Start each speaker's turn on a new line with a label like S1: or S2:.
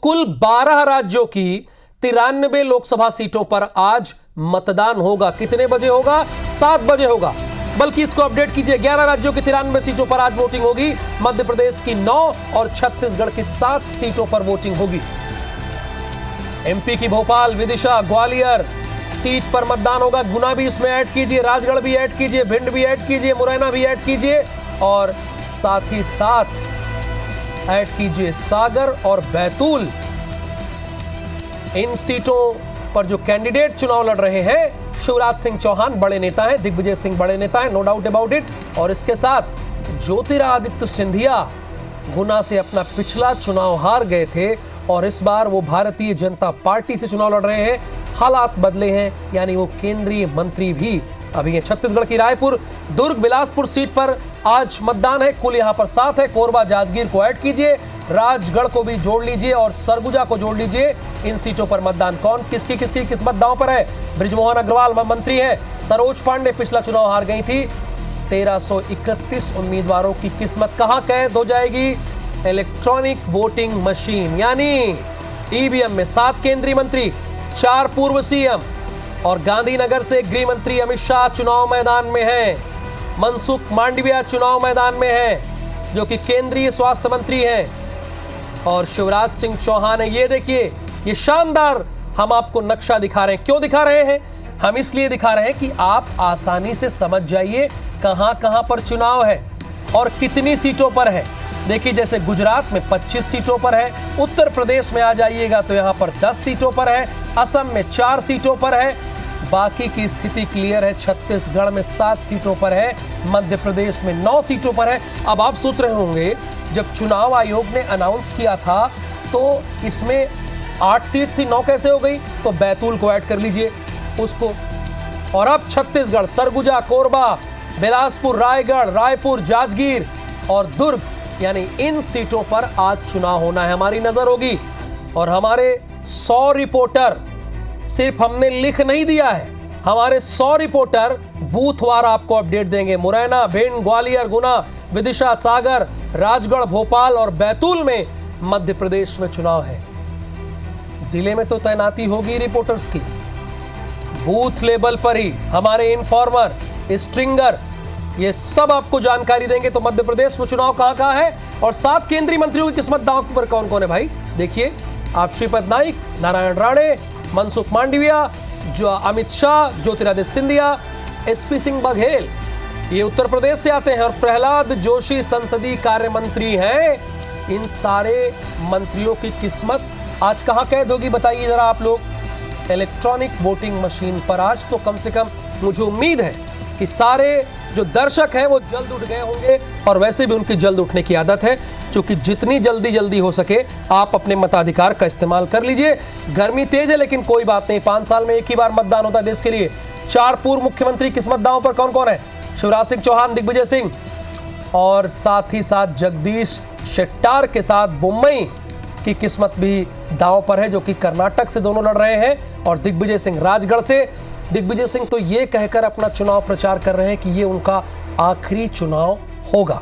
S1: कुल 12 राज्यों की 93 लोकसभा सीटों पर आज मतदान होगा। कितने बजे होगा? 7 बजे होगा। बल्कि इसको अपडेट कीजिए, 11 राज्यों की 93 सीटों पर आज वोटिंग होगी। मध्य प्रदेश की 9 और छत्तीसगढ़ की 7 सीटों पर वोटिंग होगी। एमपी की भोपाल, विदिशा, ग्वालियर सीट पर मतदान होगा। गुना भी इसमें ऐड कीजिए, राजगढ़ भी ऐड कीजिए, भिंड भी ऐड कीजिए, मुरैना भी ऐड कीजिए और साथ ही साथ ऐड कीजिए सागर और बैतूल। इन सीटों पर जो कैंडिडेट चुनाव लड़ रहे हैं, शिवराज सिंह चौहान बड़े नेता हैं, दिग्विजय सिंह बड़े नेता हैं, नो डाउट अबाउट इट। और इसके साथ ज्योतिरादित्य सिंधिया गुना से अपना पिछला चुनाव हार गए थे और इस बार वो भारतीय जनता पार्टी से चुनाव लड़ रहे हैं। हालात बदले हैं, यानी वो केंद्रीय मंत्री भी अभी हैं। छत्तीसगढ़ की रायपुर, दुर्ग, बिलासपुर सीट पर आज मतदान है। कुल यहां पर 7 है। कोरबा, जांजगीर को ऐड कीजिए, राजगढ़ को भी जोड़ लीजिए और सरगुजा को जोड़ लीजिए। इन सीटों पर मतदान कौन किसकी किस्मत दांव पर है? बृजमोहन अग्रवाल मंत्री हैं, सरोज पांडे पिछला चुनाव हार गई थी। 1331 उम्मीदवारों की किस्मत कहां कैद हो जाएगी? इलेक्ट्रॉनिक वोटिंग मशीन यानी ईवीएम में। 7 केंद्रीय मंत्री, 4 पूर्व सीएम और गांधीनगर से गृह मंत्री अमित शाह चुनाव मैदान में हैं। मनसुख मांडविया चुनाव मैदान में हैं, जो कि केंद्रीय स्वास्थ्य मंत्री हैं। और शिवराज सिंह चौहान है। ये देखिए, ये शानदार हम आपको नक्शा दिखा रहे हैं। क्यों दिखा रहे हैं? हम इसलिए दिखा रहे हैं कि आप आसानी से समझ जाइए कहां कहां पर चुनाव है और कितनी सीटों पर है। देखिए, जैसे गुजरात में 25 सीटों पर है, उत्तर प्रदेश में आ जाइएगा तो यहां पर 10 सीटों पर है, असम में 4 सीटों पर है, बाकी की स्थिति क्लियर है। छत्तीसगढ़ में 7 सीटों पर है, मध्य प्रदेश में 9 सीटों पर है। अब आप सोच रहे होंगे, जब चुनाव आयोग ने अनाउंस किया था तो इसमें 8 सीट थी, 9 कैसे हो गई? तो बैतूल को ऐड कर लीजिए उसको। और अब छत्तीसगढ़, सरगुजा, कोरबा, बिलासपुर, रायगढ़, रायपुर, जांजगीर और दुर्ग, यानी इन सीटों पर आज चुनाव होना है। हमारी नजर होगी और हमारे 100 रिपोर्टर, सिर्फ हमने लिख नहीं दिया है, हमारे 100 रिपोर्टर बूथवार आपको अपडेट देंगे। मुरैना, भिंड, ग्वालियर, गुना, विदिशा, सागर, राजगढ़, भोपाल और बैतूल में मध्य प्रदेश में चुनाव है। जिले में तो तैनाती होगी रिपोर्टर्स की, बूथ लेवल पर ही हमारे इन्फॉर्मर, स्ट्रिंगर, ये सब आपको जानकारी देंगे। तो मध्य प्रदेश में चुनाव कहां है और 7 केंद्रीय मंत्रियों की किस्मत दांव पर कौन कौन है भाई? देखिए, आप श्रीपद नाइक, नारायण राणे, मनसुख मांडविया, जो अमित शाह, ज्योतिरादित्य सिंधिया, एसपी सिंह बघेल, ये उत्तर प्रदेश से आते हैं और प्रहलाद जोशी संसदीय कार्य मंत्री हैं। इन सारे मंत्रियों की किस्मत आज कहां कैद होगी बताइए जरा आप लोग? इलेक्ट्रॉनिक वोटिंग मशीन पर। आज तो कम से कम मुझे उम्मीद है कि सारे जो दर्शक हैं वो जल्द उठ गए होंगे और वैसे भी उनकी जल्द उठने की आदत है, क्योंकि जितनी जल्दी हो सके आप अपने मताधिकार का इस्तेमाल कर लीजिए। गर्मी तेज है लेकिन कोई बात नहीं, 5 साल में एक ही बार मतदान होता है देश के लिए। 4 पूर्व मुख्यमंत्री किस्मत दांव पर कौन कौन है? शिवराज सिंह चौहान, दिग्विजय सिंह और साथ ही साथ जगदीश शेट्टार के साथ बोम्मई की किस्मत भी दांव पर है, जो कि कर्नाटक से दोनों लड़ रहे हैं। और दिग्विजय सिंह राजगढ़ से। दिग्विजय सिंह तो ये कहकर अपना चुनाव प्रचार कर रहे हैं कि ये उनका आखिरी चुनाव होगा।